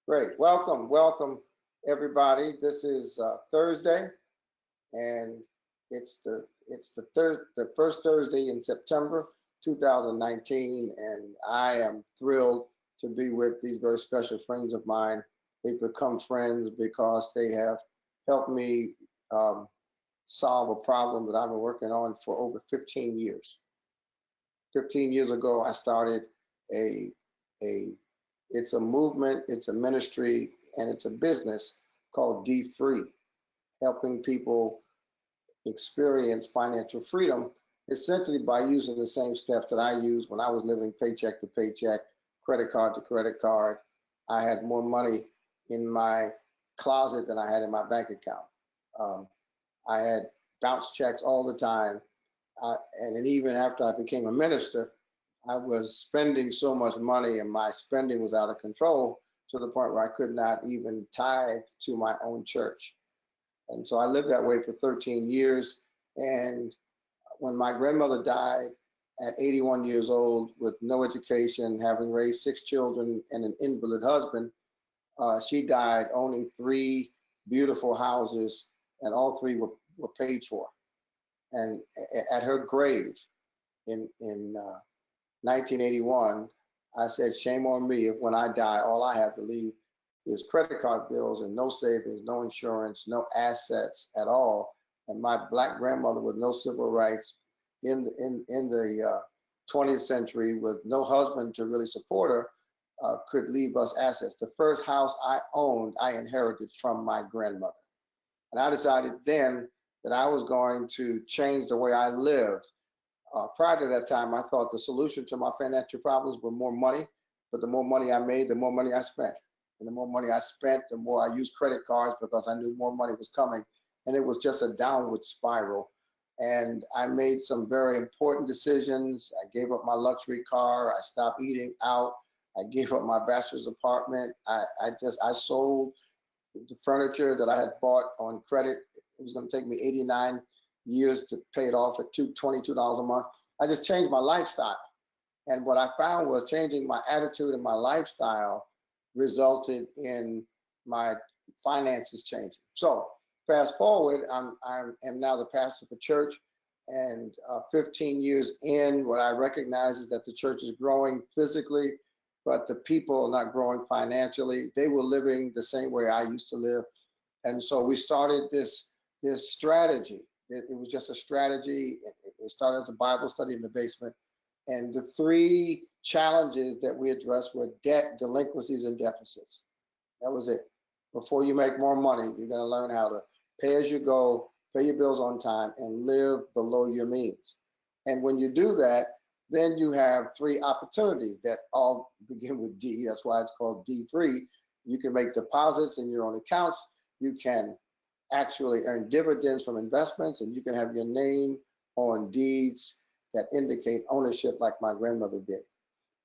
Great. Welcome, everybody. This is Thursday, and the first Thursday in September 2019, and I am thrilled to be with these very special friends of mine. They've become friends because they have helped me solve a problem that I've been working on for over 15 years. 15 years ago, I started a it's a movement, it's a ministry, and it's a business called dfree, helping people experience financial freedom essentially by using the same steps that I used when I was living paycheck to paycheck, credit card to credit card. I had more money in my closet than I had in my bank account. I had bounce checks all the time. And then even after I became a minister, I was spending so much money and my spending was out of control to the point where I could not even tithe to my own church. And so I lived that way for 13 years. And when my grandmother died at 81 years old with no education, having raised 6 children and an invalid husband, she died owning 3 beautiful houses, and all 3 were paid for. And at her grave in 1981, I said, shame on me if when I die, all I have to leave is credit card bills and no savings, no insurance, no assets at all. And my black grandmother with no civil rights in the 20th century with no husband to really support her could leave us assets. The first house I owned, I inherited from my grandmother. And I decided then that I was going to change the way I lived. Prior to that time, I thought the solution to my financial problems were more money, but the more money I made, the more money I spent. And the more money I spent, the more I used credit cards because I knew more money was coming. And it was just a downward spiral. And I made some very important decisions. I gave up my luxury car. I stopped eating out. I gave up my bachelor's apartment. I sold the furniture that I had bought on credit. It was going to take me 89 years to pay it off at $22 a month. I just changed my lifestyle. And what I found was changing my attitude and my lifestyle resulted in my finances changing. So fast forward, I am now the pastor of a church, and 15 years in, what I recognize is that the church is growing physically, but the people are not growing financially. They were living the same way I used to live. And so we started this strategy. It was just a strategy. It started as a Bible study in the basement. And the 3 challenges that we addressed were debt, delinquencies, and deficits. That was it. Before you make more money, you're going to learn how to pay as you go, pay your bills on time, and live below your means. And when you do that, then you have 3 opportunities that all begin with D. That's why it's called dfree. You can make deposits in your own accounts. You can actually earn dividends from investments, and you can have your name on deeds that indicate ownership like my grandmother did.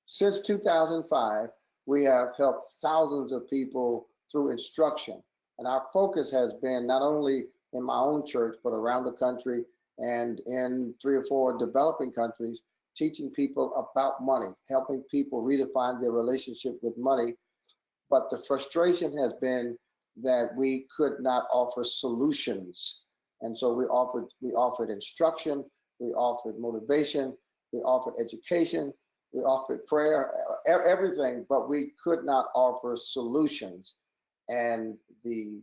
Since 2005, we have helped thousands of people through instruction. And our focus has been not only in my own church, but around the country and in 3 or 4 developing countries, teaching people about money, helping people redefine their relationship with money. But the frustration has been that we could not offer solutions. And so we offered instruction, we offered motivation, we offered education, we offered prayer, everything, but we could not offer solutions. And the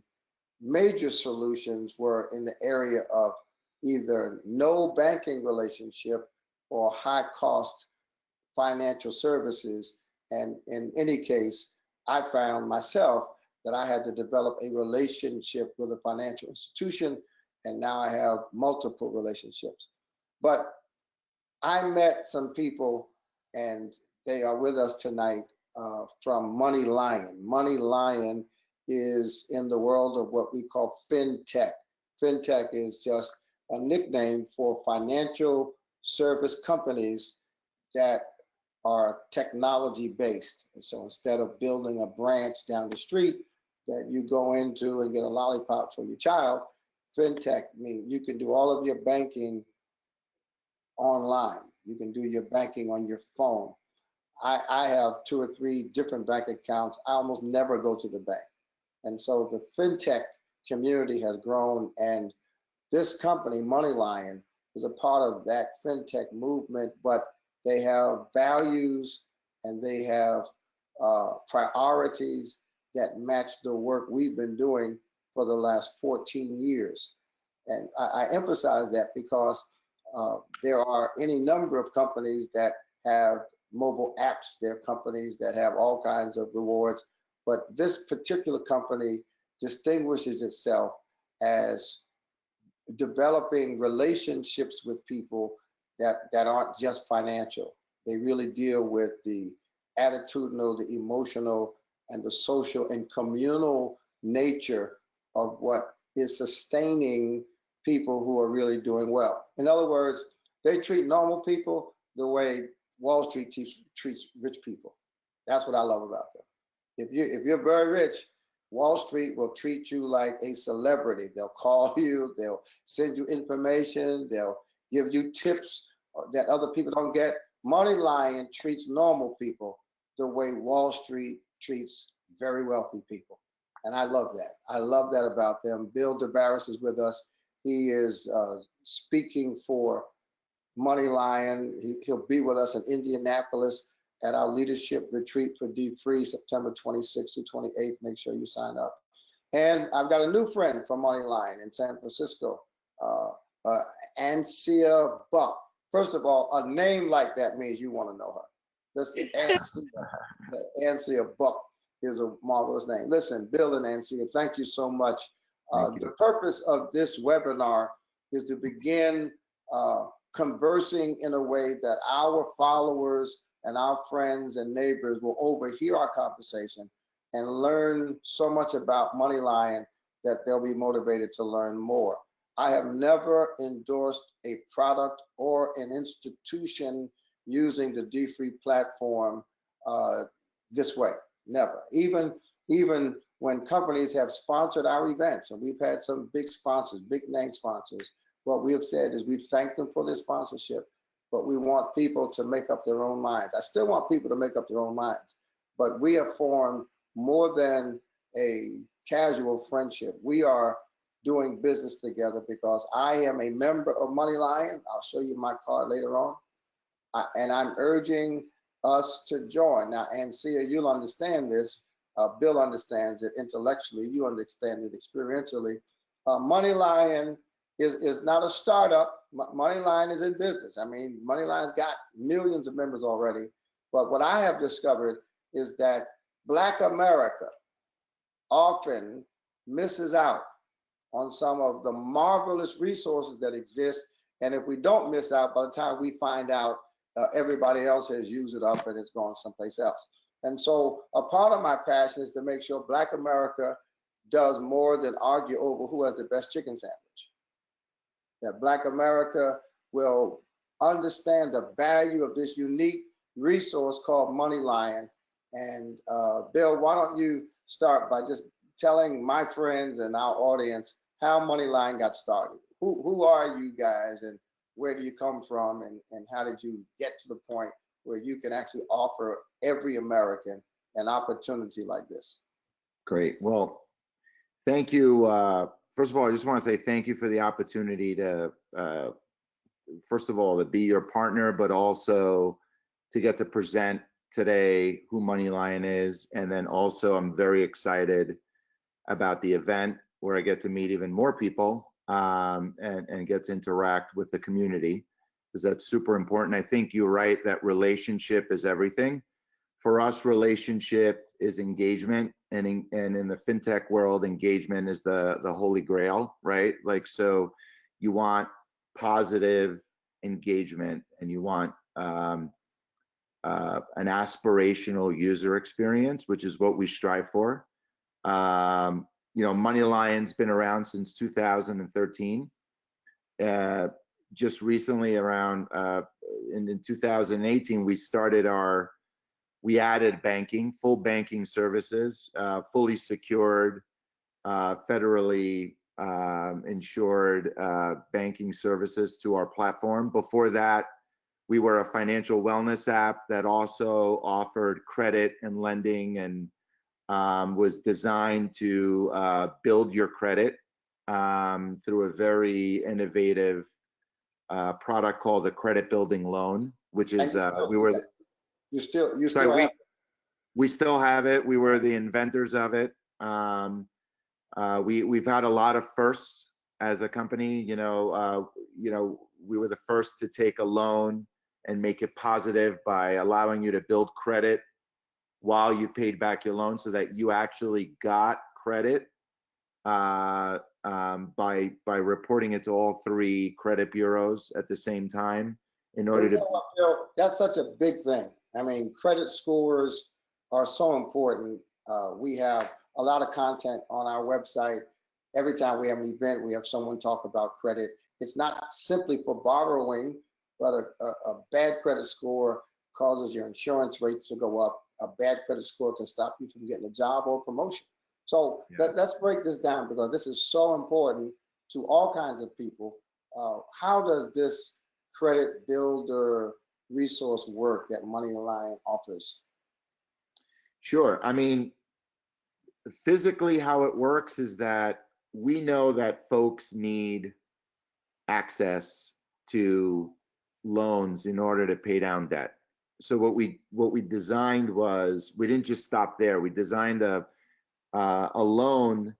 major solutions were in the area of either no banking relationship or high cost financial services. And in any case, I found myself that I had to develop a relationship with a financial institution, and now I have multiple relationships. But I met some people, and they are with us tonight from Moneylion. Moneylion is in the world of what we call fintech. Fintech is just a nickname for financial service companies that are technology based. And so instead of building a branch down the street that you go into and get a lollipop for your child, fintech means you can do all of your banking online. You can do your banking on your phone. I have 2 or 3 different bank accounts. I almost never go to the bank. And so the fintech community has grown, and this company, Moneylion, is a part of that fintech movement, but they have values and they have priorities that match the work we've been doing for the last 14 years. And I emphasize that because there are any number of companies that have mobile apps. There are companies that have all kinds of rewards, but this particular company distinguishes itself as developing relationships with people that aren't just financial. They really deal with the attitudinal, the emotional, and the social and communal nature of what is sustaining people who are really doing well. In other words, they treat normal people the way Wall Street treats rich people. That's what I love about them. If you're very rich, Wall Street will treat you like a celebrity. They'll call you, they'll send you information, they'll give you tips that other people don't get. Moneylion treats normal people the way Wall Street treats very wealthy people. And I love that. I love that about them. Bill Davaris is with us. He is speaking for Moneylion. He'll be with us in Indianapolis at our leadership retreat for dfree, September 26th to 28th. Make sure you sign up. And I've got a new friend from Moneylion in San Francisco, Ansia Buck. First of all, a name like that means you want to know her. That's Ansia Buck is a marvelous name. Listen, Bill and Ansia, thank you so much. The purpose of this webinar is to begin conversing in a way that our followers and our friends and neighbors will overhear our conversation and learn so much about Moneylion that they'll be motivated to learn more. I have never endorsed a product or an institution using the dfree platform this way, never. Even when companies have sponsored our events, and we've had some big sponsors, big name sponsors, what we have said is we thank them for their sponsorship, but we want people to make up their own minds. I still want people to make up their own minds, but we have formed more than a casual friendship. We are doing business together because I am a member of Moneylion. I'll show you my card later on. And I'm urging us to join. Now, Ansia, you'll understand this. Bill understands it intellectually. You understand it experientially. Moneylion is not a startup. Moneylion is in business. I mean, Moneylion's got millions of members already. But what I have discovered is that Black America often misses out on some of the marvelous resources that exist. And if we don't miss out, by the time we find out, everybody else has used it up and it's gone someplace else. And so a part of my passion is to make sure Black America does more than argue over who has the best chicken sandwich. That Black America will understand the value of this unique resource called Moneylion. And Bill, why don't you start by just telling my friends and our audience how Moneylion got started? Who are you guys, and where do you come from, and how did you get to the point where you can actually offer every American an opportunity like this? Great. Well, thank you. First of all, I just want to say thank you for the opportunity to, first of all, to be your partner, but also to get to present today who Moneylion is. And then also, I'm very excited about the event where I get to meet even more people and get to interact with the community, because that's super important. I think you're right that relationship is everything. For us, relationship is engagement, and in the fintech world, engagement is the holy grail, right? Like, so you want positive engagement, and you want an aspirational user experience, which is what we strive for. You know, Moneylion's been around since 2013. Just recently, around in 2018, we added banking, full banking services, fully secured, federally insured banking services to our platform. Before that, We were a financial wellness app that also offered credit and lending, and was designed to build your credit through a very innovative product called the Credit Building Loan, which is we still have it. We were the inventors of it. We've had a lot of firsts as a company. We were the first to take a loan and make it positive by allowing you to build credit while you paid back your loan, so that you actually got credit by reporting it to all 3 credit bureaus at the same time in order to. That's such a big thing. I mean, credit scores are so important. We have a lot of content on our website. Every time we have an event, we have someone talk about credit. It's not simply for borrowing, but a bad credit score causes your insurance rates to go up. A bad credit score can stop you from getting a job or promotion. So let's break this down, because this is so important to all kinds of people. How does this credit builder resource work that Moneylion offers? Sure. I mean, physically how it works is that we know that folks need access to loans in order to pay down debt. So what we designed was, we didn't just stop there. We designed a loan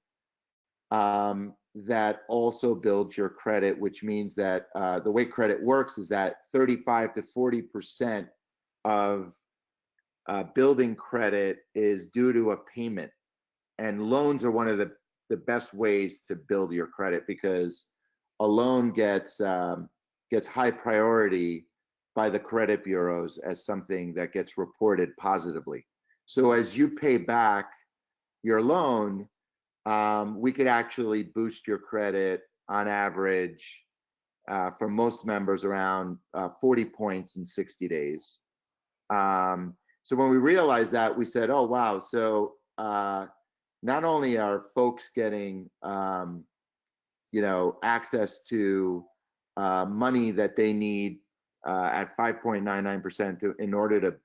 that also builds your credit, which means that the way credit works is that 35 to 40% of building credit is due to a payment, and loans are one of the best ways to build your credit, because a loan gets high priority by the credit bureaus as something that gets reported positively. So as you pay back your loan, we could actually boost your credit on average for most members around 40 points in 60 days. So when we realized that, we said, oh, wow. So not only are folks getting access to money that they need at 5.99% in order to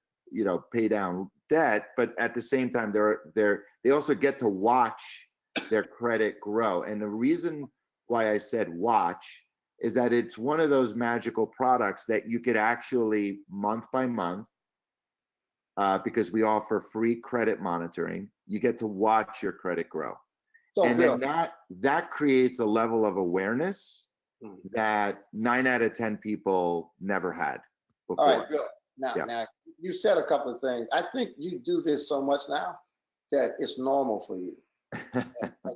pay down debt, but at the same time they also get to watch their credit grow. And the reason why I said watch is that it's one of those magical products that you could actually month by month, because we offer free credit monitoring, you get to watch your credit grow. So and Bill, then that creates a level of awareness that 9 out of 10 people never had before. All right, Bill. Now you said a couple of things. I think you do this so much now that it's normal for you. And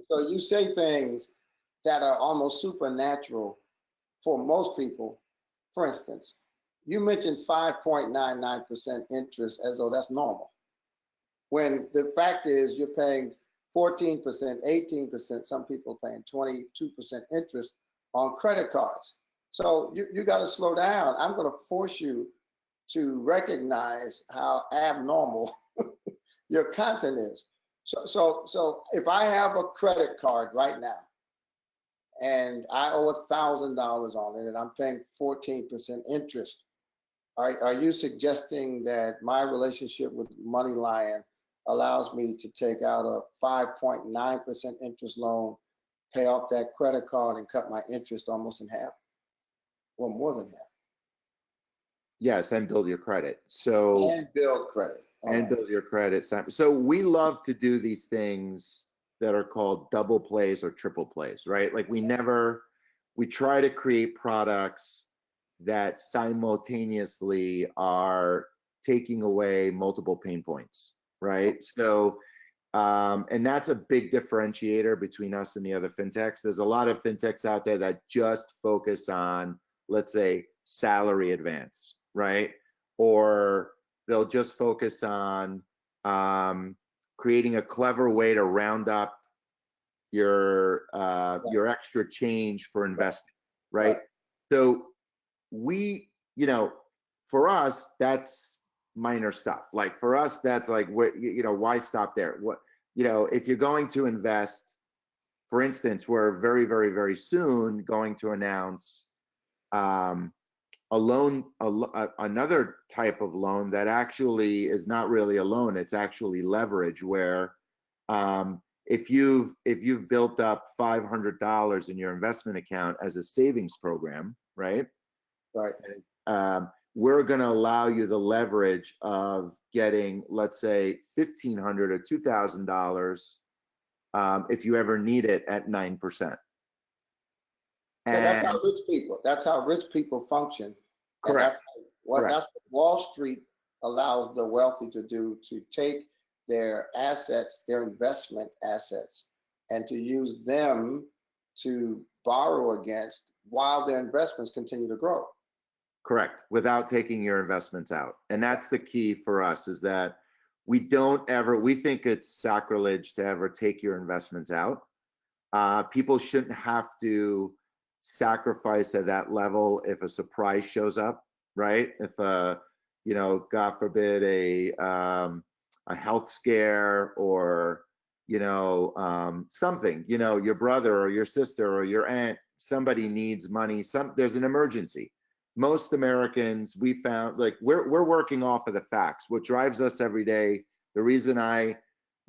so you say things that are almost supernatural for most people. For instance, you mentioned 5.99% interest as though that's normal, when the fact is you're paying 14%, 18%, some people paying 22% interest on credit cards. So you got to slow down. I'm going to force you to recognize how abnormal your content is. So if I have a credit card right now and I owe $1,000 on it and I'm paying 14% interest, are you suggesting that my relationship with Moneylion allows me to take out a 5.9% interest loan, pay off that credit card, and cut my interest almost in half? Well, more than half. Yes, and build your credit. So and build credit. Build your credit. So we love to do these things that are called double plays or triple plays, right? Like we try to create products that simultaneously are taking away multiple pain points, right? So, and that's a big differentiator between us and the other fintechs. There's a lot of fintechs out there that just focus on, let's say, salary advance, right? Or they'll just focus on creating a clever way to round up your extra change for investing, right? So we, for us, that's minor stuff. Like for us, that's like, why stop there? If you're going to invest, for instance, we're very, very, very soon going to announce a loan, another type of loan that actually is not really a loan, it's actually leverage, where if you've built up $500 in your investment account as a savings program, right? Right. We're going to allow you the leverage of getting, let's say, $1,500 or $2,000 if you ever need it at 9%. And that's how rich people. That's how rich people function. Correct. And that's what Wall Street allows the wealthy to do, to take their assets, their investment assets, and to use them to borrow against while their investments continue to grow. Correct, without taking your investments out. And that's the key for us, is that we think it's sacrilege to ever take your investments out. People shouldn't have to sacrifice at that level if a surprise shows up, right? If God forbid, a health scare, or something, your brother or your sister or your aunt, somebody needs money, there's an emergency. Most Americans, we found, like, we're working off of the facts. What drives us every day, the reason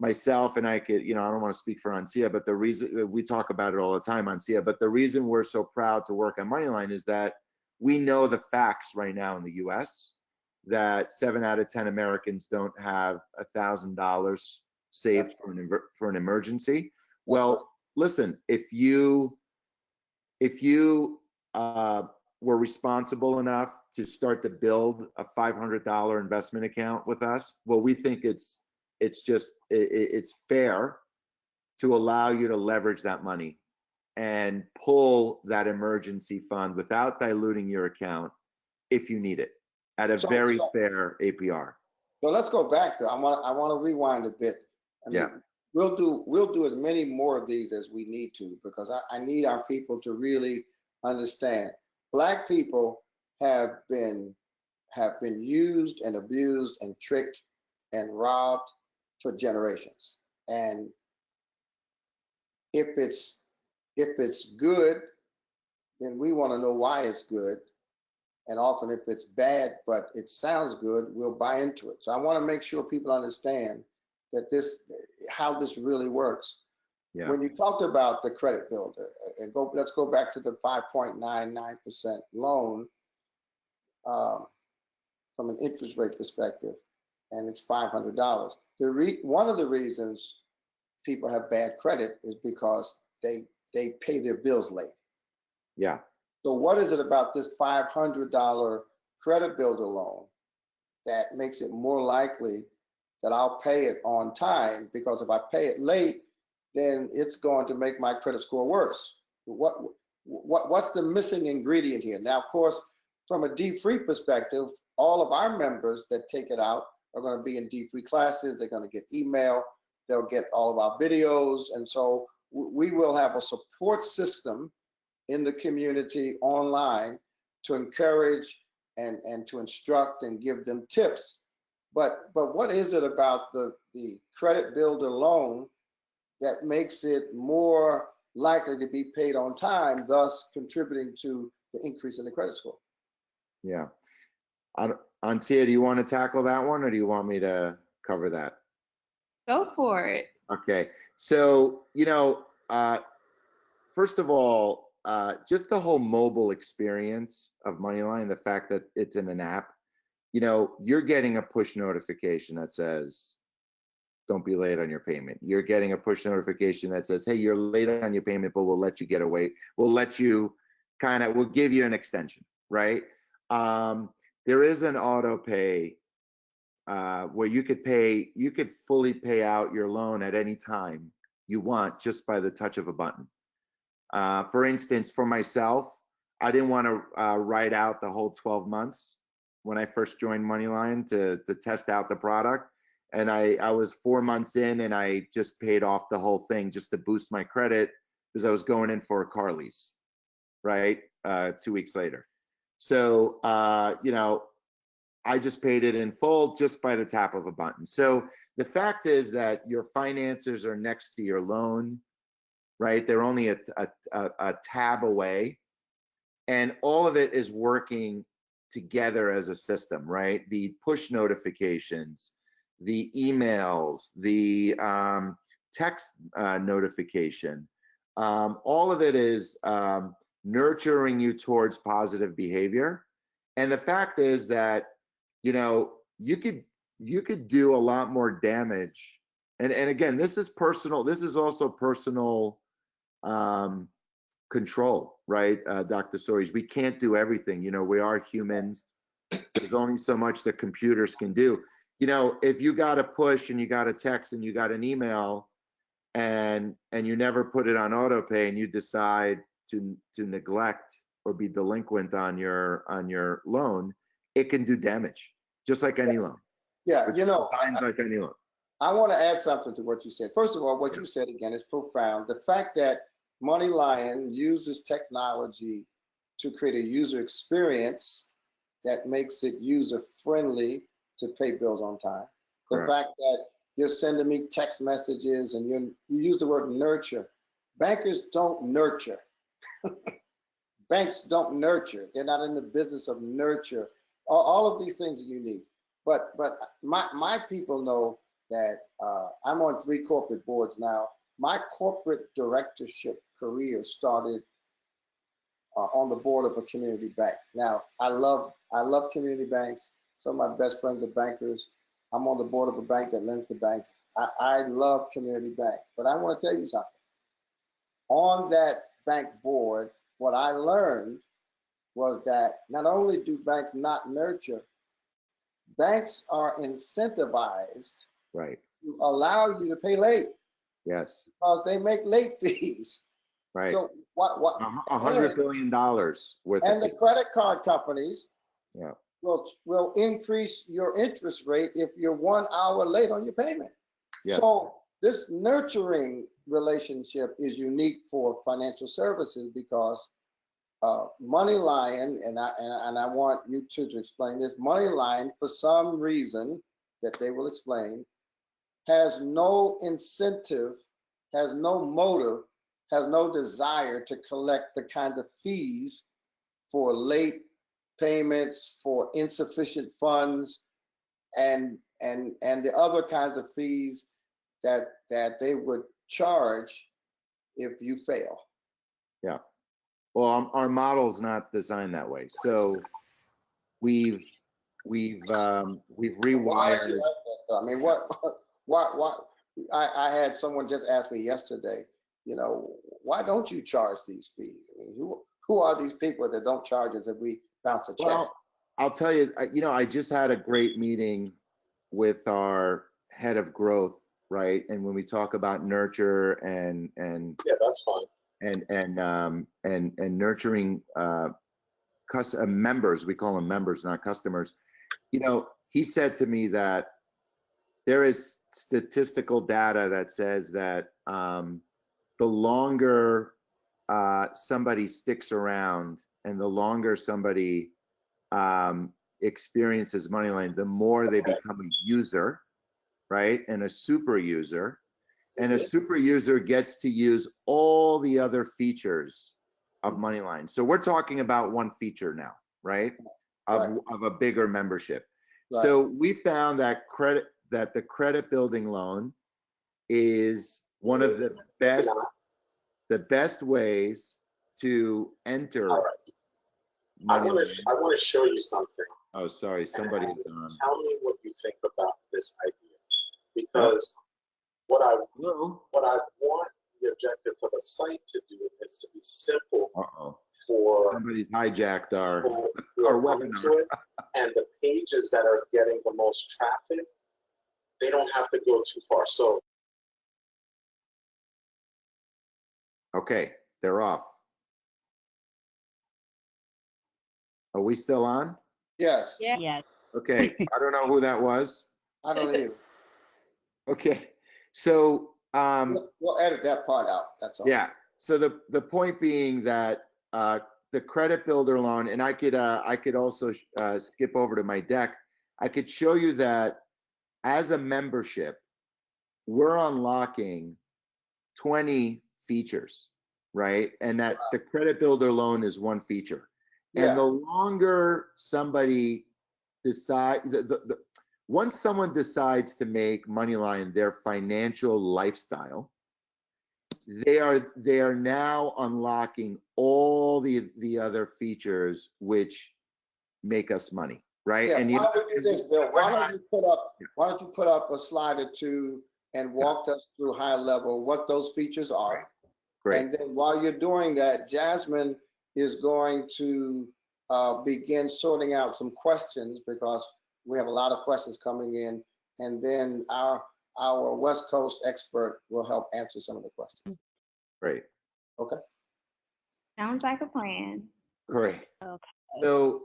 myself, and I could, I don't want to speak for Ancia, but the reason we talk about it all the time, Ancia, but the reason we're so proud to work on Moneyline is that we know the facts right now in the US, that 7 out of 10 Americans don't have $1,000 saved for an emergency. Well, listen, if you were responsible enough to start to build a $500 investment account with us, well, we think it's fair to allow you to leverage that money and pull that emergency fund without diluting your account if you need it at a very fair APR. So let's go back to, I want to rewind a bit. We'll do as many more of these as we need to, because I need our people to really understand. Black people have been used and abused and tricked and robbed for generations. And if it's good, then we want to know why it's good. And often if it's bad, but it sounds good, we'll buy into it. So I want to make sure people understand that how this really works. Yeah. When you talked about the credit builder, and let's go back to the 5.99% loan from an interest rate perspective, and it's $500. One of the reasons people have bad credit is because they pay their bills late. Yeah. So what is it about this $500 credit builder loan that makes it more likely that I'll pay it on time? Because if I pay it late, then it's going to make my credit score worse. What's the missing ingredient here? Now, of course, from a dfree perspective, all of our members that take it out are going to be in dfree classes. They're going to get email. They'll get all of our videos. And so we will have a support system in the community online to encourage and to instruct and give them tips. But what is it about the credit builder loan that makes it more likely to be paid on time, thus contributing to the increase in the credit score? Yeah. Ancia, do you want to tackle that one, or do you want me to cover that? Go for it. Okay. So, first of all, just the whole mobile experience of Moneyline, the fact that it's in an app, you're getting a push notification that says, don't be late on your payment. You're getting a push notification that says, hey, you're late on your payment, but we'll let you get away. We'll give you an extension, right? There is an auto pay where you could fully pay out your loan at any time you want just by the touch of a button. For instance, for myself, I didn't want to write out the whole 12 months when I first joined Moneyline to test out the product. And I was 4 months in, and I just paid off the whole thing just to boost my credit, because I was going in for a car lease, right? 2 weeks later. So, I just paid it in full just by the tap of a button. So the fact is that your financiers are next to your loan, right? They're only a tab away, and all of it is working together as a system, right? The push notifications, the emails, the text notification, all of it is nurturing you towards positive behavior. And the fact is that, you know, you could do a lot more damage. And again, this is personal. This is also personal control, right? Dr. Soaries, we can't do everything. You know, we are humans. There's only so much that computers can do. You know, if you got a push and you got a text and you got an email and you never put it on auto pay and you decide to neglect or be delinquent on your loan, it can do damage, just like any loan. Yeah, you know, like any loan. I want to add something to what you said. First of all, what you said again is profound. The fact that Moneylion uses technology to create a user experience that makes it user friendly to pay bills on time. The fact that you're sending me text messages and you use the word nurture. Bankers don't nurture. Banks don't nurture. They're not in the business of nurture. All of these things are unique. But my people know that I'm on 3 corporate boards now. My corporate directorship career started on the board of a community bank. Now, I love community banks. Some of my best friends are bankers. I'm on the board of a bank that lends to banks. I love community banks, but I want to tell you something. On that bank board, what I learned was that not only do banks not nurture, banks are incentivized Right. to allow you to pay late. Yes. Because they make late fees. Right. So what $100 billion worth. And the credit card companies yeah. will increase your interest rate if you're 1 hour late on your payment. Yeah. So this nurturing relationship is unique for financial services because Moneylion, and I want you two to explain this. Moneylion, for some reason that they will explain, has no incentive, has no motive, has no desire to collect the kinds of fees for late payments, for insufficient funds, and the other kinds of fees that they would charge if you fail. Yeah. Well, our model's not designed that way. So we've rewired. I mean, why? I had someone just ask me yesterday, you know, why don't you charge these fees? I mean, who are these people that don't charge us if we bounce a check? Well, I'll tell you, you know, I just had a great meeting with our head of growth, right? And when we talk about nurture and yeah, that's fine. And nurturing members, we call them members, not customers. You know, he said to me that there is statistical data that says that the longer somebody sticks around and the longer somebody experiences Moneylion, the more they become a user, right? And a super user. And a super user gets to use all the other features of Moneylion. So we're talking about one feature now, right? Of a bigger membership. Right. So we found that the credit building loan is one of the best ways to enter. All right. I want to show you something. Oh, sorry, somebody's on. Tell me what you think about this idea, because what I want the objective for the site to do is to be simple. For somebody's hijacked our webinar. And the pages that are getting the most traffic, they don't have to go too far. So okay, they're off. Are we still on? Yes. Yeah. Yes. Okay, I don't know who that was. I don't either. Okay, so we'll edit that part out. That's all. Yeah. So the point being that the credit builder loan, and I could also skip over to my deck. I could show you that as a membership, we're unlocking 20 features, right? And that the credit builder loan is one feature. And the longer somebody once someone decides to make Moneyline their financial lifestyle, they are now unlocking all the other features which make us money, right? Yeah, And why don't we do this, Bill? Why don't you put up a slide or two and walk us through high level what those features are? Great. And then while you're doing that, Jasmine is going to begin sorting out some questions, because we have a lot of questions coming in, and then our West Coast expert will help answer some of the questions. Great. Okay. Sounds like a plan. Great. Okay. So,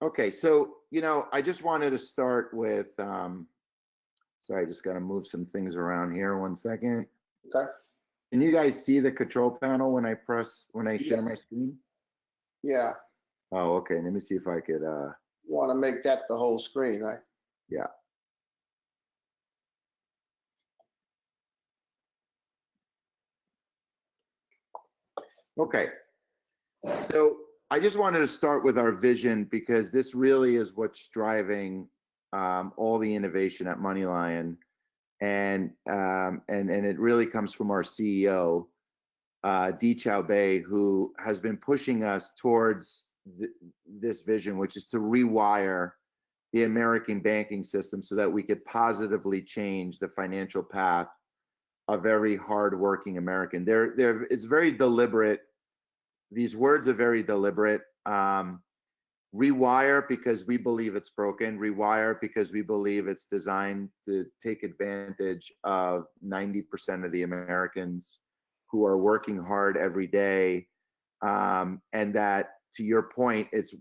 okay, so, you know, I just wanted to start with, sorry, I just got to move some things around here. 1 second. Okay. Can you guys see the control panel when I share my screen? Yeah. Oh, okay. Let me see if I could, You want to make that the whole screen, right? yeah. Okay. So I just wanted to start with our vision, because this really is what's driving all the innovation at Moneylion, and it really comes from our CEO, Dee Chow Bei, who has been pushing us towards this vision, which is to rewire the American banking system so that we could positively change the financial path of every hardworking American. It's very deliberate. These words are very deliberate. Rewire because we believe it's broken. Rewire because we believe it's designed to take advantage of 90% of the Americans who are working hard every day, and that, to your point, it's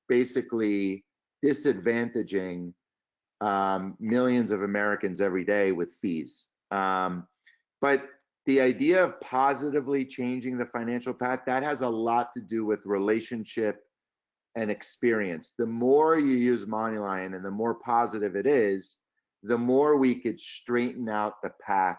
basically disadvantaging millions of Americans every day with fees. But the idea of positively changing the financial path, that has a lot to do with relationship and experience. The more you use Moneylion and the more positive it is, the more we could straighten out the path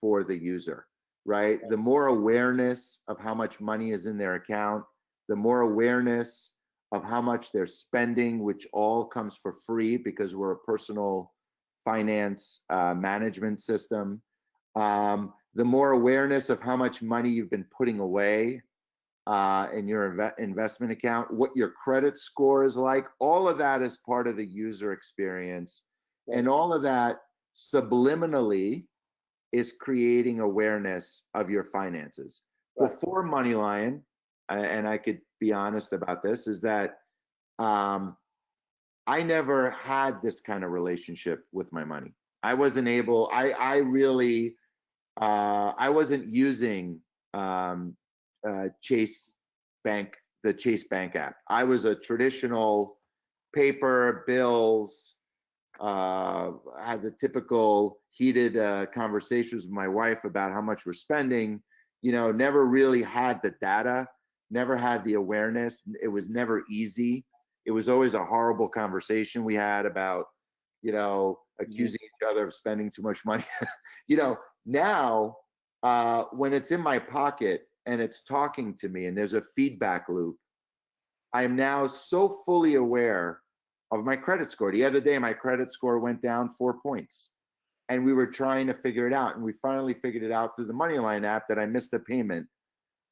for the user, right? The more awareness of how much money is in their account, the more awareness of how much they're spending, which all comes for free because we're a personal finance management system. The more awareness of how much money you've been putting away in your investment account, what your credit score is like, all of that is part of the user experience. And all of that subliminally is creating awareness of your finances. Right. Before Moneylion, and I could be honest about this, is that I never had this kind of relationship with my money. I wasn't able, I really, I wasn't using Chase Bank, the Chase Bank app. I was a traditional paper, bills, had the typical heated conversations with my wife about how much we're spending, you know, never really had the data, never had the awareness. It was never easy. It was always a horrible conversation we had about, you know, accusing each other of spending too much money. You know, now when it's in my pocket and it's talking to me and there's a feedback loop, I am now so fully aware of my credit score. The other day, my credit score went down 4 points, and we were trying to figure it out. And we finally figured it out through the Moneyline app that I missed a payment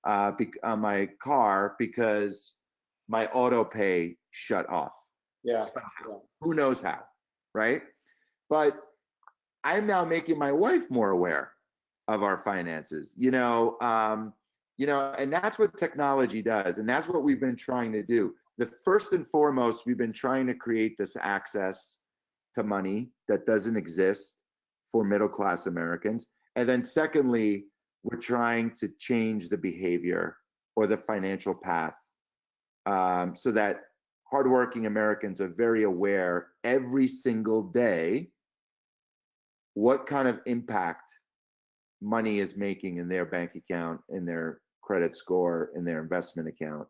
on my car because my auto pay shut off. Yeah. Somehow. Who knows how, right? But I'm now making my wife more aware of our finances, you know, and that's what technology does. And that's what we've been trying to do. The first and foremost, we've been trying to create this access to money that doesn't exist for middle-class Americans. And then secondly, we're trying to change the behavior or the financial path so that hardworking Americans are very aware every single day what kind of impact money is making in their bank account, in their credit score, in their investment account.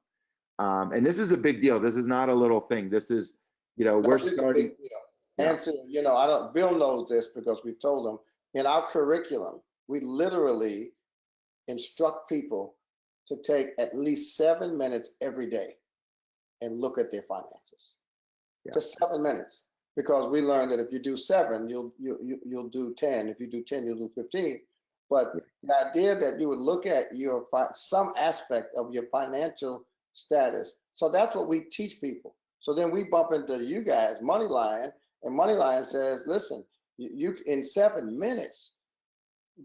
And this is a big deal. This is not a little thing. This is, you know, we're starting. Yeah. And so, you know, Bill knows this because we told him in our curriculum, we literally instruct people to take at least 7 minutes every day and look at their finances. Yeah. Just 7 minutes, because we learned that if you do 7, you'll do 10. If you do 10, you'll do 15. But the idea that you would look at some aspect of your financial status. So that's what we teach people. So then we bump into you guys, Moneylion, and Moneylion says, listen, you in 7 minutes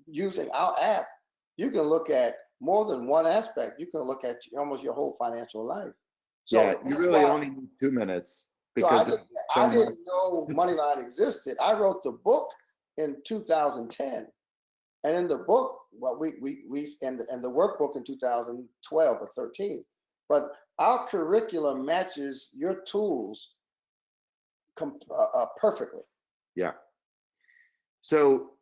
using our app, you can look at more than one aspect. You can look at almost your whole financial life. So yeah, you really only need 2 minutes. Because so I didn't know Moneylion existed. I wrote the book in 2010, and in the book, well, and the workbook in 2012 or 13. But our curriculum matches your tools perfectly. Yeah. So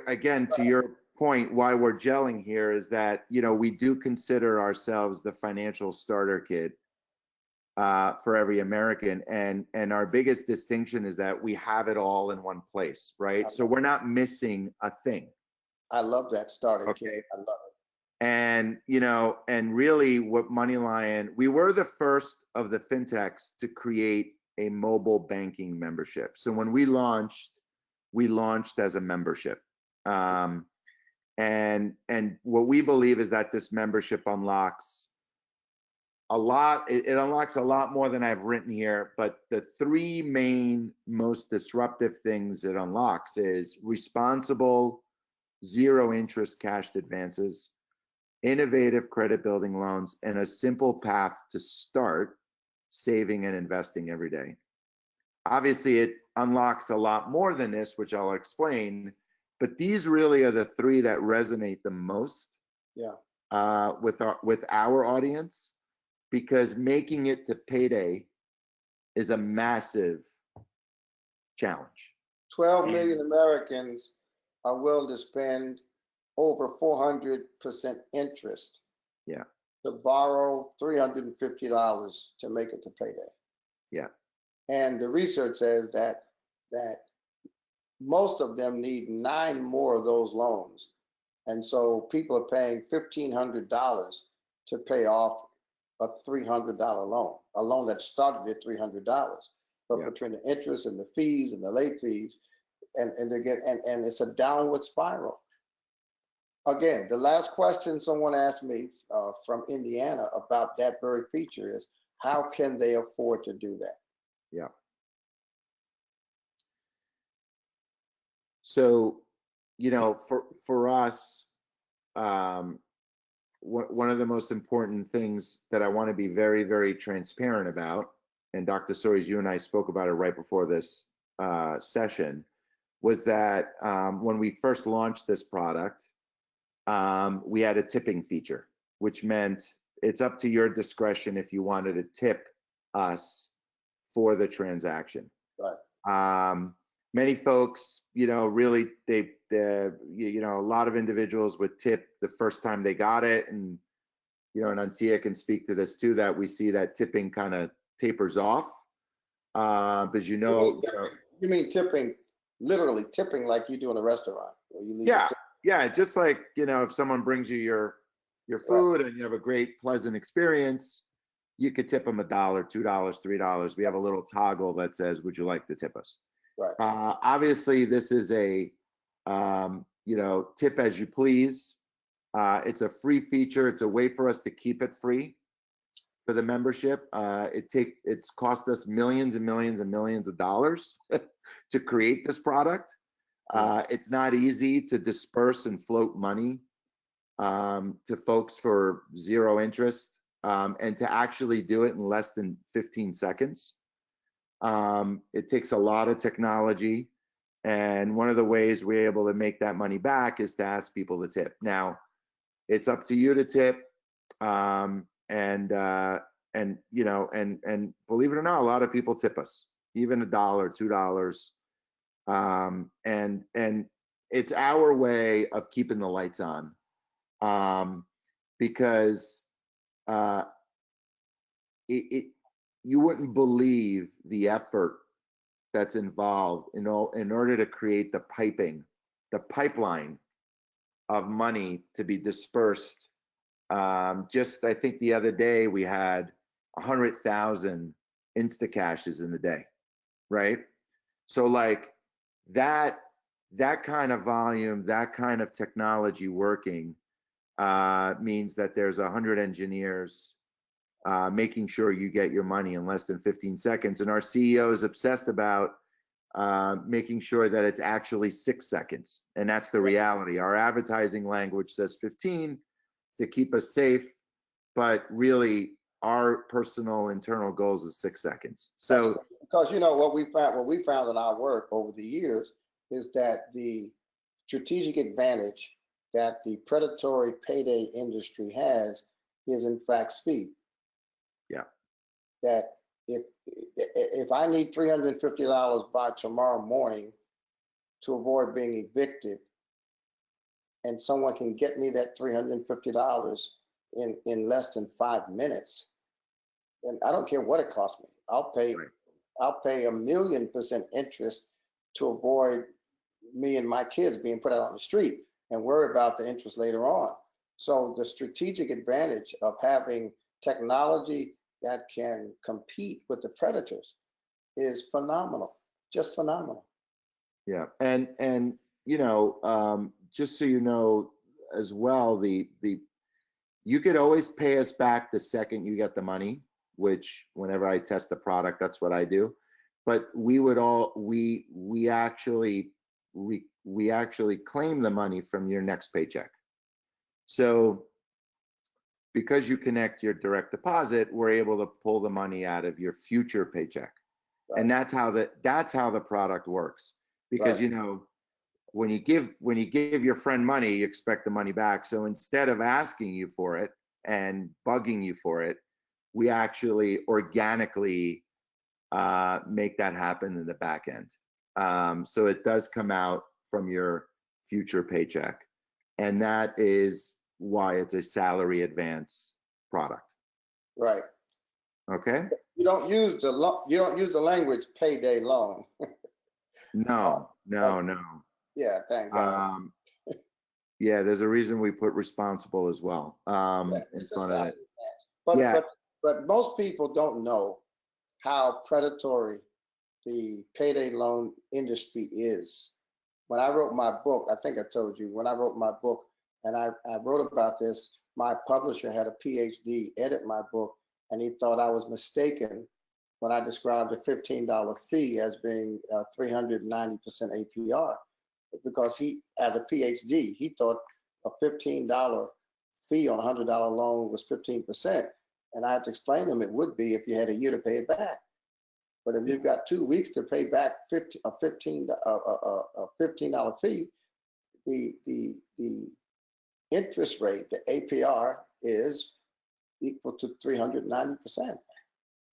again, to your point, why we're gelling here is that, you know, we do consider ourselves the financial starter kit for every American, and our biggest distinction is that we have it all in one place, right? So we're not missing a thing. I love that starter kit. I love it. And, you know, and really what Moneylion, we were the first of the fintechs to create a mobile banking membership. So when we launched as a membership. And what we believe is that this membership unlocks a lot. It unlocks a lot more than I've written here, but the 3 main most disruptive things it unlocks is responsible, zero interest cashed advances, innovative credit building loans, and a simple path to start saving and investing every day. Obviously, it unlocks a lot more than this, which I'll explain, but these really are the 3 that resonate the most with our audience, because making it to payday is a massive challenge. 12 million Americans are willing to spend over 400% interest to borrow $350 to make it to payday. Yeah. And the research says that most of them need 9 more of those loans. And so people are paying $1,500 to pay off a $300 loan, a loan that started at $300. But between the interest and the fees and the late fees, and it's a downward spiral. Again, the last question someone asked me from Indiana about that very feature is, how can they afford to do that? Yeah. So, you know, for us, one of the most important things that I want to be very, very transparent about, and Dr. Soaries, you and I spoke about it right before this session, was that when we first launched this product, we had a tipping feature, which meant it's up to your discretion if you wanted to tip us for the transaction. Right. Many folks, you know, really, you know, a lot of individuals would tip the first time they got it. And, you know, and Ancia can speak to this too, that we see that tipping kind of tapers off. Because, you mean tipping, literally tipping like you do in a restaurant. Where you leave yeah, just like, you know, if someone brings you your food and you have a great, pleasant experience, you could tip them $1, $2, $3. We have a little toggle that says, would you like to tip us? Right. Obviously, this is a, you know, tip as you please. It's a free feature. It's a way for us to keep it free for the membership. It's cost us millions and millions and millions of dollars to create this product. It's not easy to disperse and float money to folks for zero interest, and to actually do it in less than 15 seconds. It takes a lot of technology, and one of the ways we're able to make that money back is to ask people to tip. Now, it's up to you to tip, and you know, and believe it or not, a lot of people tip us, even $1, $2. And it's our way of keeping the lights on, because you wouldn't believe the effort that's involved in order to create the pipeline of money to be dispersed Just I think the other day we had 100,000 Instacashes in the day, right? So like that kind of volume, that kind of technology working means that there's 100 engineers making sure you get your money in less than 15 seconds. And our CEO is obsessed about making sure that it's actually 6 seconds. And that's the reality. Our advertising language says 15 to keep us safe, but really our personal internal goals is 6 seconds. So because you know what we found in our work over the years is that the strategic advantage that the predatory payday industry has is in fact speed. Yeah. That if I need $350 by tomorrow morning to avoid being evicted, and someone can get me that $350 in less than 5 minutes, then I don't care what it costs me. I'll pay 1,000,000% interest to avoid me and my kids being put out on the street and worry about the interest later on. So the strategic advantage of having technology that can compete with the predators is phenomenal, just phenomenal. Yeah, and you know, just so you know as well, you could always pay us back the second you get the money, which whenever I test the product, that's what I do. But we actually claim the money from your next paycheck. So because you connect your direct deposit, we're able to pull the money out of your future paycheck. Right. And that's how the product works. Because right. You know, when you give your friend money, you expect the money back. So instead of asking you for it and bugging you for it, we actually organically make that happen in the back end. So it does come out from your future paycheck, and that is why it's a salary advance product. Right. Okay. You don't use the language payday loan. No. Yeah, thank God. Yeah, there's a reason we put responsible as well in front of it. But most people don't know how predatory the payday loan industry is. When I wrote my book, I think I told you, when I wrote my book, and I wrote about this, my publisher had a PhD edit my book, and he thought I was mistaken when I described a $15 fee as being 390% APR. Because he, as a PhD, he thought a $15 fee on a $100 loan was 15%. And I had to explain to him it would be if you had a year to pay it back. But if you've got 2 weeks to pay back a $15 fee, the interest rate, the APR, is equal to 390%,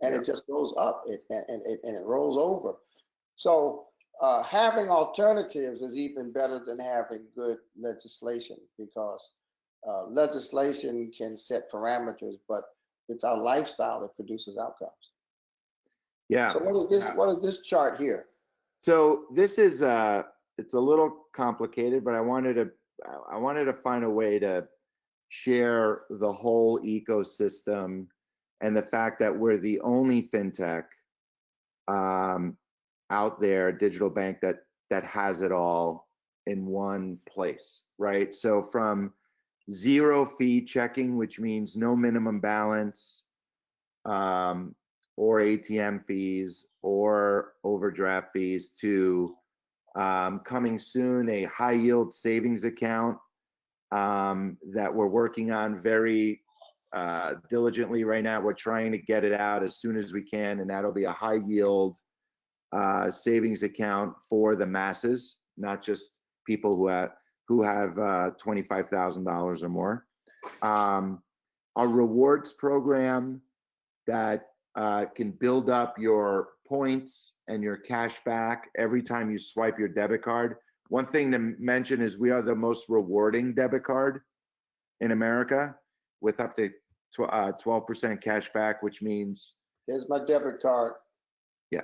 and it just goes up. And it rolls over. So having alternatives is even better than having good legislation, because legislation can set parameters, but it's our lifestyle that produces outcomes. Yeah. So what is this? What is this chart here? So this is it's a little complicated, but I wanted to find a way to share the whole ecosystem and the fact that we're the only fintech out there, digital bank that has it all in one place, right? So from zero fee checking, which means no minimum balance, or ATM fees or overdraft fees, to coming soon a high yield savings account that we're working on very diligently right now. We're trying to get it out as soon as we can, and that'll be a high yield savings account for the masses, not just people who have $25,000 or more. A rewards program that can build up your points and your cash back every time you swipe your debit card. One thing to mention is we are the most rewarding debit card in America, with up to 12% cash back, which means... Here's my debit card. Yeah.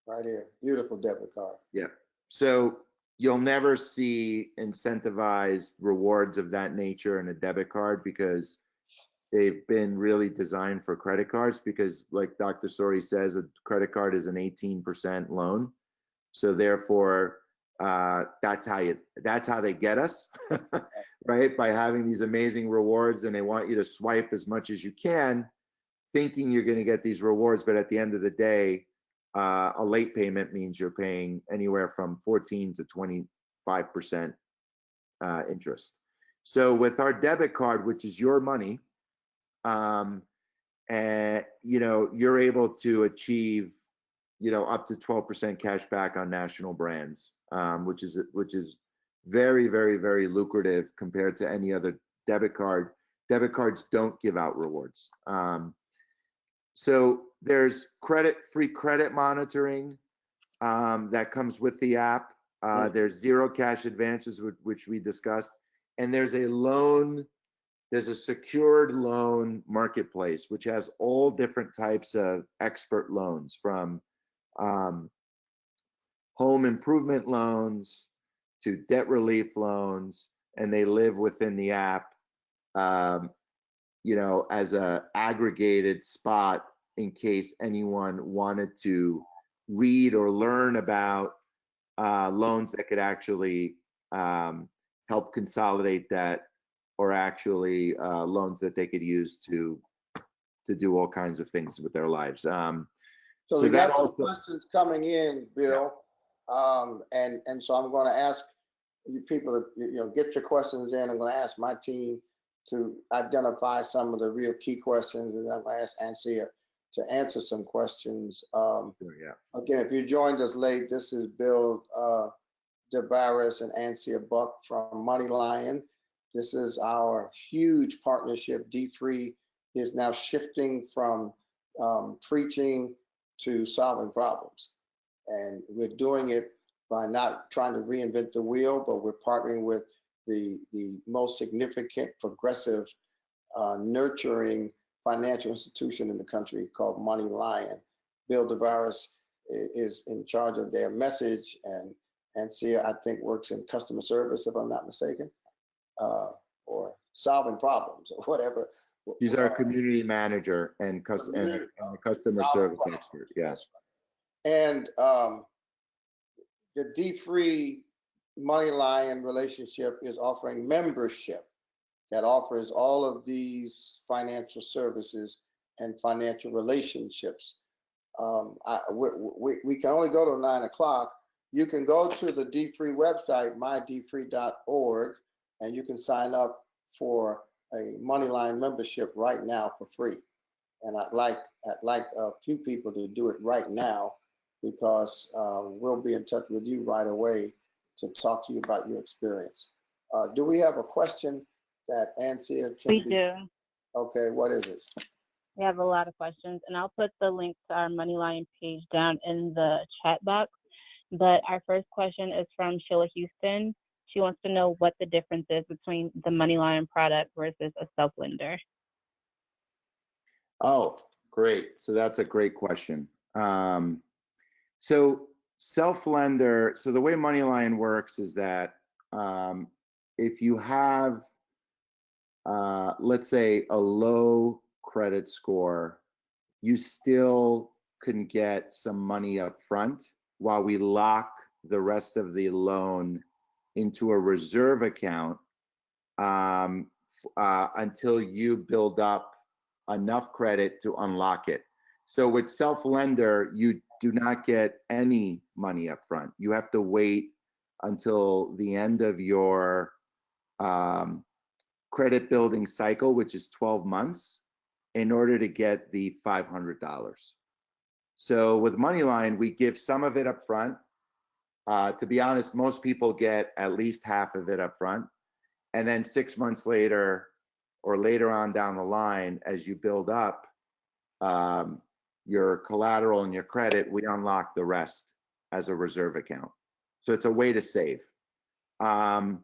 Right here, beautiful debit card. Yeah. So you'll never see incentivized rewards of that nature in a debit card because they've been really designed for credit cards, because like Dr. Soaries says, a credit card is an 18% loan. So therefore, that's how they get us, right? By having these amazing rewards, and they want you to swipe as much as you can, thinking you're going to get these rewards, but at the end of the day, a late payment means you're paying anywhere from 14 to 25% interest. So with our debit card, which is your money, and you're able to achieve up to 12% cash back on national brands, which is very, very, very lucrative compared to any other debit card. Debit cards don't give out rewards. So there's free credit monitoring that comes with the app. There's zero cash advances, which we discussed, and there's a secured loan marketplace, which has all different types of expert loans, from home improvement loans to debt relief loans, and they live within the app, as a aggregated spot in case anyone wanted to read or learn about loans that could actually help consolidate that, or actually loans that they could use to do all kinds of things with their lives. So we got some questions coming in, Bill, and so I'm going to ask you people to get your questions in. I'm going to ask my team to identify some of the real key questions, and then I'm going to ask Ansia to answer some questions. Again, if you joined us late, this is Bill Davaris and Ansia Buck from Moneylion. This is our huge partnership. dfree is now shifting from preaching to solving problems. And we're doing it by not trying to reinvent the wheel, but we're partnering with the most significant, progressive, nurturing financial institution in the country called Moneylion. Bill Davaris is in charge of their message, and Ansia, I think, works in customer service, if I'm not mistaken, or solving problems or whatever. He's our community manager and customer service expert. Yes. And the dfree Moneylion relationship is offering membership that offers all of these financial services and financial relationships. We can only go to 9 o'clock. You can go to the dfree website, mydfree.org, and you can sign up for a Moneylion membership right now for free. And I'd like a few people to do it right now, because we'll be in touch with you right away to talk to you about your experience. Do we have a question that Ansia can We do. Okay, what is it? We have a lot of questions, and I'll put the link to our Moneylion page down in the chat box. But our first question is from Sheila Houston. She wants to know what the difference is between the Moneylion product versus a self-lender. Oh, great. So that's a great question. So self-lender, so the way Moneylion works is that if you have, let's say, a low credit score, you still can get some money up front while we lock the rest of the loan into a reserve account until you build up enough credit to unlock it. So with self-lender, you do not get any money up front. You have to wait until the end of your credit building cycle, which is 12 months, in order to get the $500. So with Moneylion, we give some of it up front. To be honest, most people get at least half of it up front. And then 6 months later, or later on down the line, as you build up your collateral and your credit, we unlock the rest as a reserve account. So it's a way to save. Now,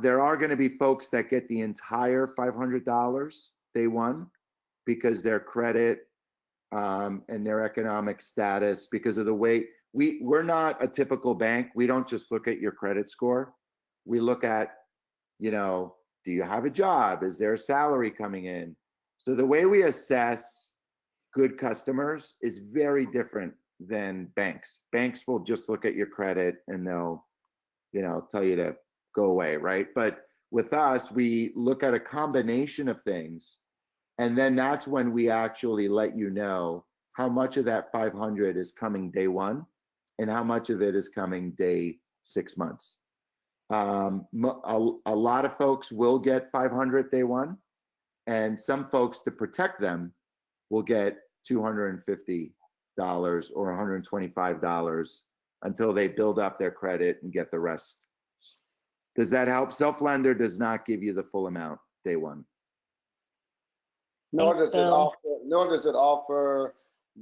there are going to be folks that get the entire $500 day one because their credit and their economic status, because of the way we're not a typical bank. We don't just look at your credit score. We look at, you know, do you have a job? Is there a salary coming in? So the way we assess good customers is very different than banks. Banks will just look at your credit and they'll, you know, tell you to go away, right? But with us, we look at a combination of things, and then that's when we actually let you know how much of that 500 is coming day one and how much of it is coming day 6 months. A lot of folks will get 500 day one, and some folks, to protect them, will get $250 or $125 until they build up their credit and get the rest. Does that help? Self-lender does not give you the full amount day one. Nor does it offer